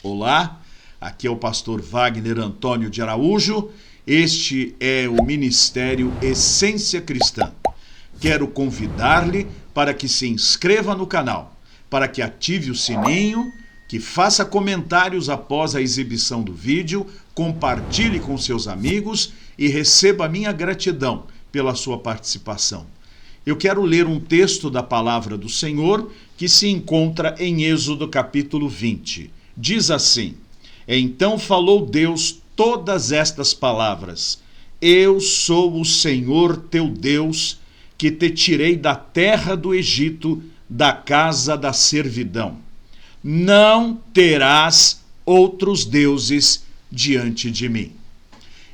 Olá, aqui é o pastor Wagner Antônio de Araújo, este é o Ministério Essência Cristã. Quero convidar-lhe para que se inscreva no canal, para que ative o sininho, que faça comentários após a exibição do vídeo, compartilhe com seus amigos e receba a minha gratidão pela sua participação. Eu quero ler um texto da palavra do Senhor que se encontra em Êxodo capítulo 20. Diz assim: Então falou Deus todas estas palavras: Eu sou o Senhor teu Deus, que te tirei da terra do Egito, da casa da servidão. Não terás outros deuses diante de mim.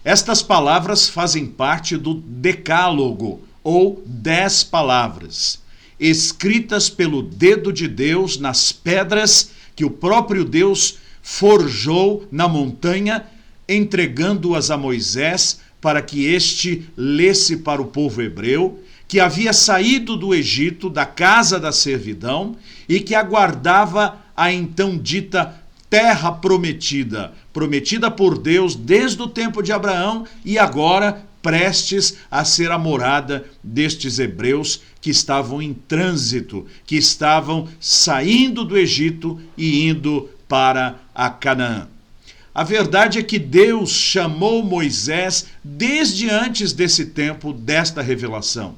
Estas palavras fazem parte do Decálogo, ou 10 palavras, escritas pelo dedo de Deus nas pedras que o próprio Deus forjou na montanha, entregando-as a Moisés para que este lesse para o povo hebreu, que havia saído do Egito, da casa da servidão, e que aguardava a então dita terra prometida, prometida por Deus desde o tempo de Abraão e agora prestes a ser a morada destes hebreus que estavam em trânsito, que estavam saindo do Egito e indo para a Canaã. A verdade é que Deus chamou Moisés desde antes desse tempo, desta revelação.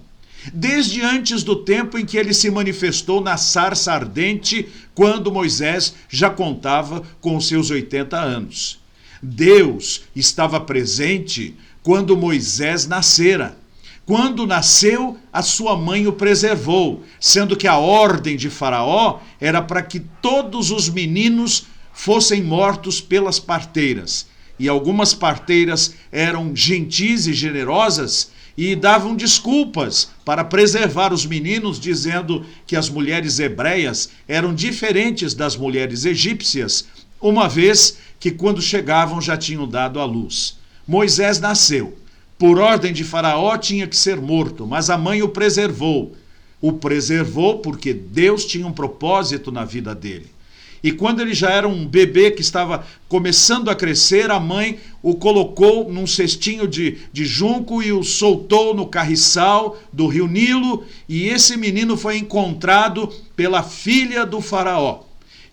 Desde antes do tempo em que ele se manifestou na sarça ardente, quando Moisés já contava com os seus 80 anos. Deus estava presente quando Moisés nascera. Quando nasceu, a sua mãe o preservou, sendo que a ordem de Faraó era para que todos os meninos fossem mortos pelas parteiras. E algumas parteiras eram gentis e generosas e davam desculpas para preservar os meninos, dizendo que as mulheres hebreias eram diferentes das mulheres egípcias, uma vez que quando chegavam já tinham dado à luz. Moisés nasceu. Por ordem de Faraó tinha que ser morto, mas a mãe o preservou. O preservou porque Deus tinha um propósito na vida dele. E quando ele já era um bebê que estava começando a crescer, a mãe o colocou num cestinho de junco e o soltou no carriçal do rio Nilo, e esse menino foi encontrado pela filha do Faraó.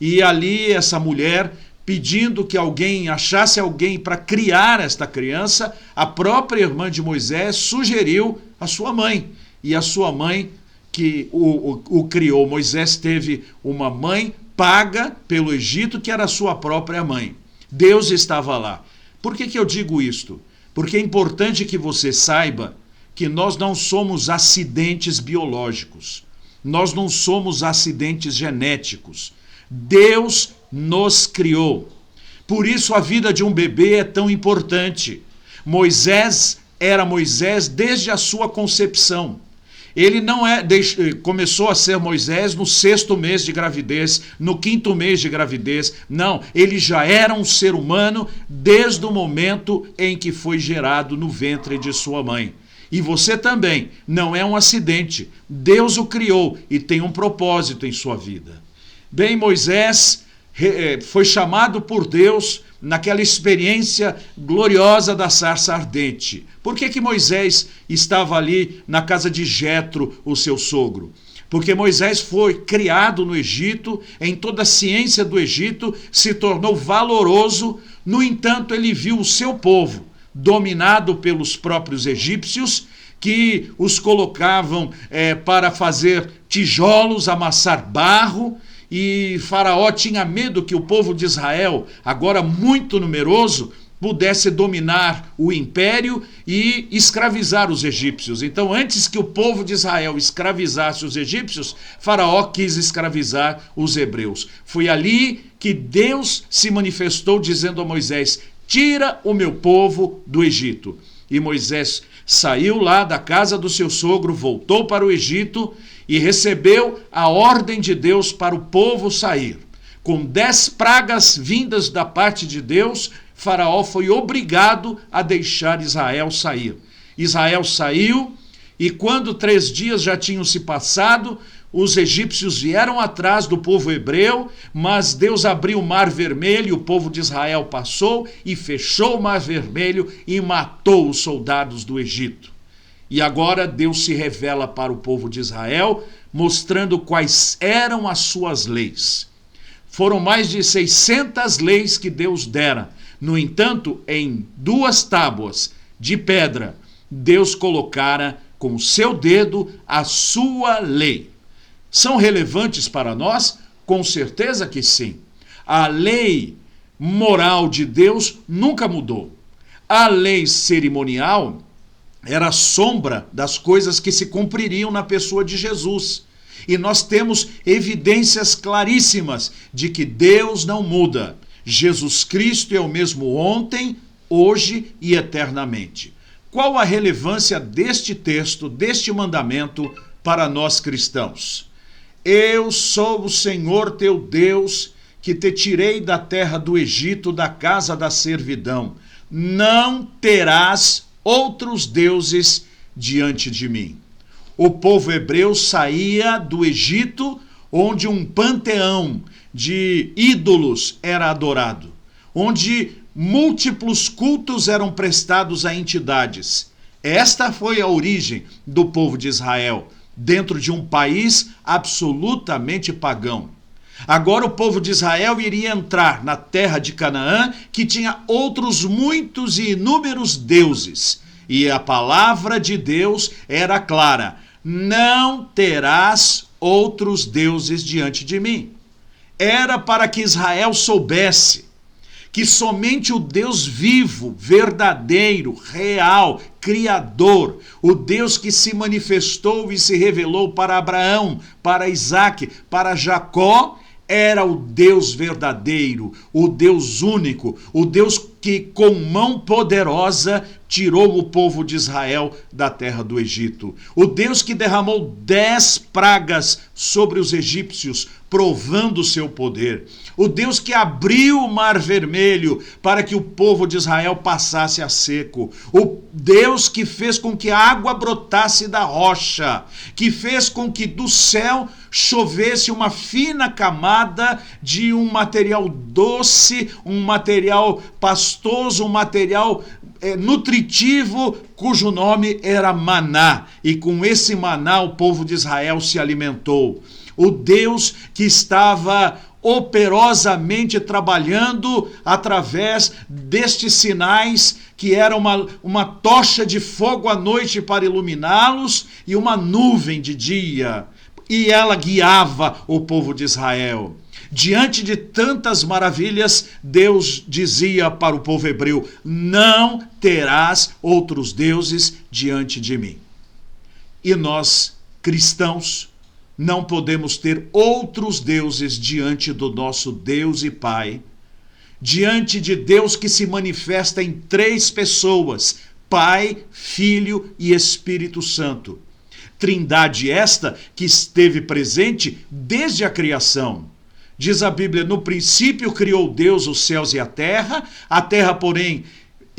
E ali essa mulher, pedindo que alguém achasse alguém para criar esta criança, a própria irmã de Moisés sugeriu a sua mãe. E a sua mãe, que o criou, Moisés teve uma mãe paga pelo Egito, que era a sua própria mãe. Deus estava lá. Por que eu digo isto? Porque é importante que você saiba que nós não somos acidentes biológicos. Nós não somos acidentes genéticos. Deus nos criou. Por isso a vida de um bebê é tão importante. Moisés era Moisés desde a sua concepção. Ele não começou a ser Moisés no 6º mês de gravidez, no 5º mês de gravidez. Não, ele já era um ser humano desde o momento em que foi gerado no ventre de sua mãe. E você também não é um acidente. Deus o criou e tem um propósito em sua vida. Bem, Moisés foi chamado por Deus naquela experiência gloriosa da sarça ardente. Por que Moisés estava ali na casa de Jetro, o seu sogro? Porque Moisés foi criado no Egito, em toda a ciência do Egito, se tornou valoroso. No entanto, ele viu o seu povo dominado pelos próprios egípcios, que os colocavam para fazer tijolos, amassar barro. E Faraó tinha medo que o povo de Israel, agora muito numeroso, pudesse dominar o império e escravizar os egípcios. Então, antes que o povo de Israel escravizasse os egípcios, Faraó quis escravizar os hebreus. Foi ali que Deus se manifestou dizendo a Moisés: tira o meu povo do Egito. E Moisés saiu lá da casa do seu sogro, voltou para o Egito e recebeu a ordem de Deus para o povo sair. Com 10 pragas vindas da parte de Deus, Faraó foi obrigado a deixar Israel sair. Israel saiu, e quando 3 dias já tinham se passado, os egípcios vieram atrás do povo hebreu, mas Deus abriu o Mar Vermelho, o povo de Israel passou e fechou o Mar Vermelho e matou os soldados do Egito. E agora Deus se revela para o povo de Israel, mostrando quais eram as suas leis. Foram mais de 600 leis que Deus dera. No entanto, em 2 tábuas de pedra, Deus colocara com o seu dedo a sua lei. São relevantes para nós? Com certeza que sim. A lei moral de Deus nunca mudou. A lei cerimonial era a sombra das coisas que se cumpririam na pessoa de Jesus. E nós temos evidências claríssimas de que Deus não muda. Jesus Cristo é o mesmo ontem, hoje e eternamente. Qual a relevância deste texto, deste mandamento para nós cristãos? Eu sou o Senhor teu Deus, que te tirei da terra do Egito, da casa da servidão. Não terás outros deuses diante de mim. O povo hebreu saía do Egito, onde um panteão de ídolos era adorado, onde múltiplos cultos eram prestados a entidades. Esta foi a origem do povo de Israel, dentro de um país absolutamente pagão. Agora o povo de Israel iria entrar na terra de Canaã, que tinha outros muitos e inúmeros deuses. E a palavra de Deus era clara: não terás outros deuses diante de mim. Era para que Israel soubesse que somente o Deus vivo, verdadeiro, real, criador, o Deus que se manifestou e se revelou para Abraão, para Isaque, para Jacó, era o Deus verdadeiro, o Deus único, o Deus que com mão poderosa tirou o povo de Israel da terra do Egito. O Deus que derramou 10 pragas sobre os egípcios, provando o seu poder. O Deus que abriu o Mar Vermelho para que o povo de Israel passasse a seco. O Deus que fez com que a água brotasse da rocha, que fez com que do céu chovesse uma fina camada de um material doce, um material pastoso, um material nutritivo, cujo nome era maná. E com esse maná o povo de Israel se alimentou. O Deus que estava operosamente trabalhando através destes sinais, que era uma tocha de fogo à noite para iluminá-los e uma nuvem de dia. E ela guiava o povo de Israel. Diante de tantas maravilhas, Deus dizia para o povo hebreu: não terás outros deuses diante de mim. E nós, cristãos, não podemos ter outros deuses diante do nosso Deus e Pai, diante de Deus que se manifesta em 3 pessoas, Pai, Filho e Espírito Santo. Trindade esta que esteve presente desde a criação. Diz a Bíblia: no princípio criou Deus os céus e a terra, porém,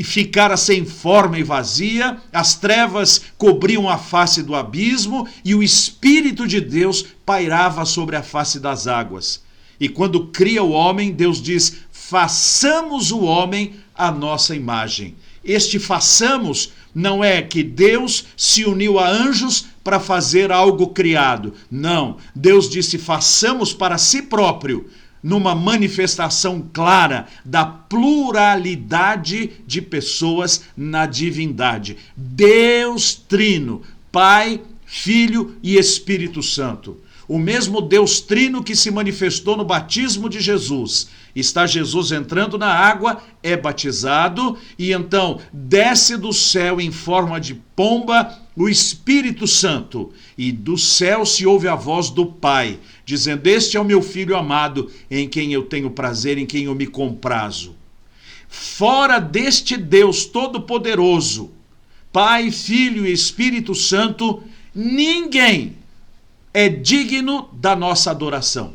ficara sem forma e vazia, as trevas cobriam a face do abismo e o Espírito de Deus pairava sobre a face das águas. E quando cria o homem, Deus diz: façamos o homem à nossa imagem. Este façamos não é que Deus se uniu a anjos para fazer algo criado. Não, Deus disse: façamos para si próprio, numa manifestação clara da pluralidade de pessoas na divindade. Deus Trino, Pai, Filho e Espírito Santo. O mesmo Deus Trino que se manifestou no batismo de Jesus. Está Jesus entrando na água, é batizado, e então desce do céu em forma de pomba o Espírito Santo. E do céu se ouve a voz do Pai, dizendo: este é o meu Filho amado, em quem eu tenho prazer, em quem eu me comprazo. Fora deste Deus Todo-Poderoso, Pai, Filho e Espírito Santo, ninguém é digno da nossa adoração.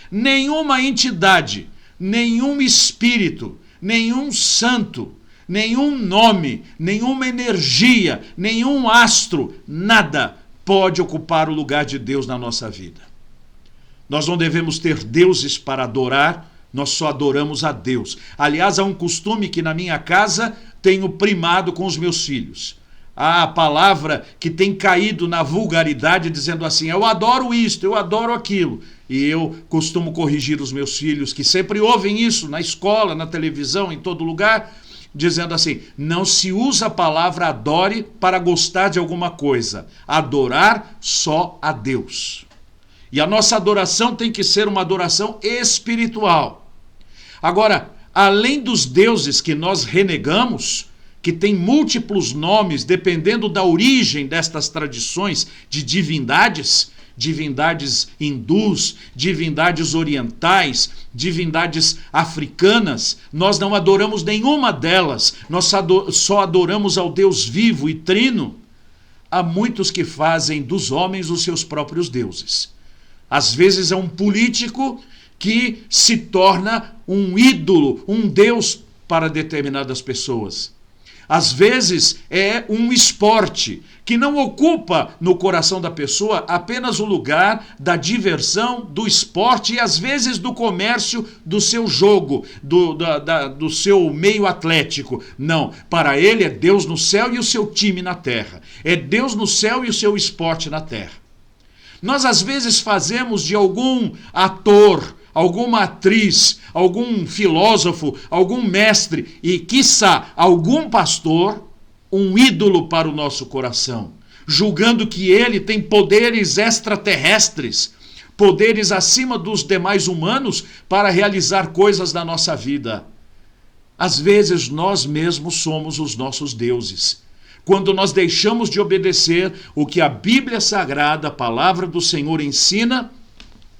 Nenhuma entidade, nenhum espírito, nenhum santo, nenhum nome, nenhuma energia, nenhum astro, nada pode ocupar o lugar de Deus na nossa vida. Nós não devemos ter deuses para adorar, nós só adoramos a Deus. Aliás, há um costume que na minha casa tenho primado com os meus filhos. Há a palavra que tem caído na vulgaridade dizendo assim: eu adoro isto, eu adoro aquilo. E eu costumo corrigir os meus filhos, que sempre ouvem isso na escola, na televisão, em todo lugar, dizendo assim: não se usa a palavra adore para gostar de alguma coisa. Adorar só a Deus. E a nossa adoração tem que ser uma adoração espiritual. Agora, além dos deuses que nós renegamos, que tem múltiplos nomes dependendo da origem destas tradições de divindades, divindades hindus, divindades orientais, divindades africanas, nós não adoramos nenhuma delas, nós só adoramos ao Deus vivo e trino. Há muitos que fazem dos homens os seus próprios deuses. Às vezes é um político que se torna um ídolo, um deus para determinadas pessoas. Às vezes é um esporte que não ocupa no coração da pessoa apenas o lugar da diversão, do esporte e às vezes do comércio do seu jogo, do seu meio atlético. Não, para ele é Deus no céu e o seu time na terra. É Deus no céu e o seu esporte na terra. Nós às vezes fazemos de algum ator, alguma atriz, algum filósofo, algum mestre e, quiçá, algum pastor, um ídolo para o nosso coração, julgando que ele tem poderes extraterrestres, poderes acima dos demais humanos para realizar coisas na nossa vida. Às vezes nós mesmos somos os nossos deuses. Quando nós deixamos de obedecer o que a Bíblia Sagrada, a palavra do Senhor ensina,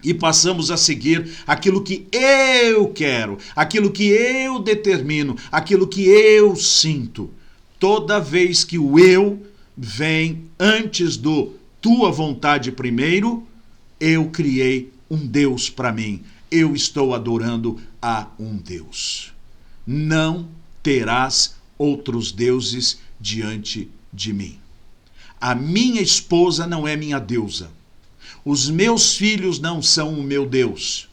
e passamos a seguir aquilo que eu quero, aquilo que eu determino, aquilo que eu sinto. Toda vez que o eu vem antes do tua vontade primeiro, eu criei um Deus para mim. Eu estou adorando a um Deus. Não terás outros deuses diante de mim. A minha esposa não é minha deusa. Os meus filhos não são o meu Deus.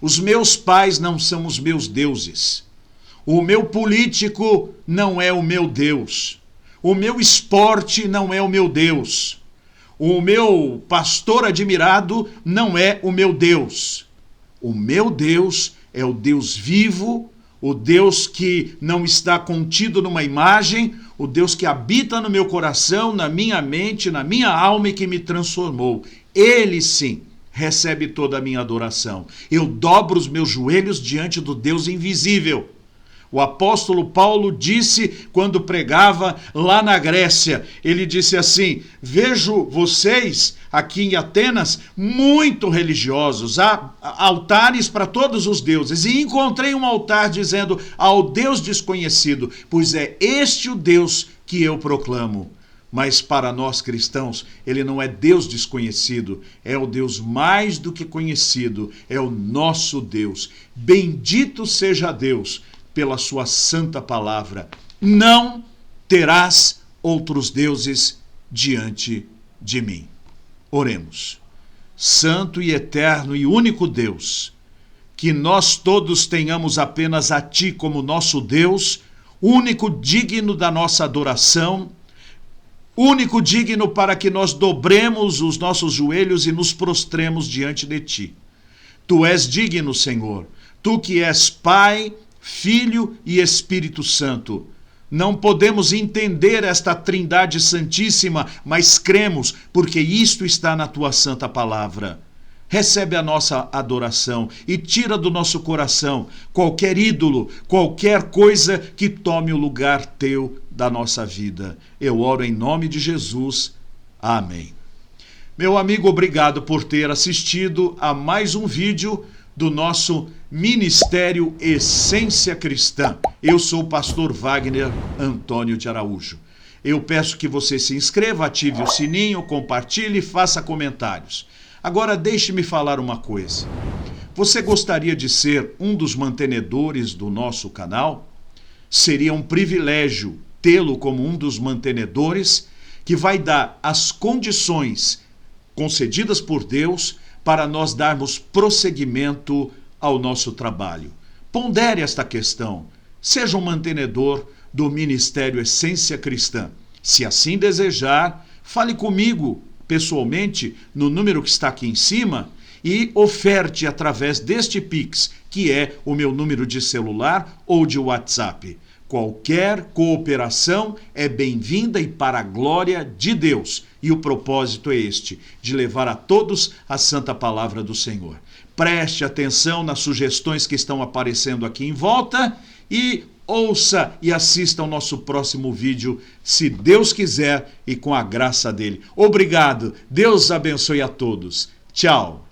Os meus pais não são os meus deuses. O meu político não é o meu Deus. O meu esporte não é o meu Deus. O meu pastor admirado não é o meu Deus. O meu Deus é o Deus vivo, o Deus que não está contido numa imagem, o Deus que habita no meu coração, na minha mente, na minha alma e que me transformou. Ele sim recebe toda a minha adoração. Eu dobro os meus joelhos diante do Deus invisível. O apóstolo Paulo disse quando pregava lá na Grécia, ele disse assim: vejo vocês aqui em Atenas muito religiosos, há altares para todos os deuses, e encontrei um altar dizendo ao Deus desconhecido, pois é este o Deus que eu proclamo. Mas para nós cristãos, ele não é Deus desconhecido, é o Deus mais do que conhecido, é o nosso Deus. Bendito seja Deus pela sua santa palavra. Não terás outros deuses diante de mim. Oremos. Santo e eterno e único Deus, que nós todos tenhamos apenas a Ti como nosso Deus, único digno da nossa adoração, único digno para que nós dobremos os nossos joelhos e nos prostremos diante de Ti. Tu és digno, Senhor, Tu que és Pai, Filho e Espírito Santo. Não podemos entender esta Trindade Santíssima, mas cremos, porque isto está na Tua santa palavra. Recebe a nossa adoração e tira do nosso coração qualquer ídolo, qualquer coisa que tome o lugar Teu da nossa vida. Eu oro em nome de Jesus. Amém. Meu amigo, obrigado por ter assistido a mais um vídeo do nosso Ministério Essência Cristã. Eu sou o pastor Wagner Antônio de Araújo. Eu peço que você se inscreva, ative o sininho, compartilhe e faça comentários. Agora deixe-me falar uma coisa. Você gostaria de ser um dos mantenedores do nosso canal? Seria um privilégio tê-lo como um dos mantenedores que vai dar as condições concedidas por Deus para nós darmos prosseguimento ao nosso trabalho. Pondere esta questão. Seja um mantenedor do Ministério Essência Cristã. Se assim desejar, fale comigo pessoalmente no número que está aqui em cima e oferte através deste Pix, que é o meu número de celular ou de WhatsApp. Qualquer cooperação é bem-vinda e para a glória de Deus. E o propósito é este, de levar a todos a santa palavra do Senhor. Preste atenção nas sugestões que estão aparecendo aqui em volta e ouça e assista ao nosso próximo vídeo, se Deus quiser e com a graça dele. Obrigado. Deus abençoe a todos. Tchau.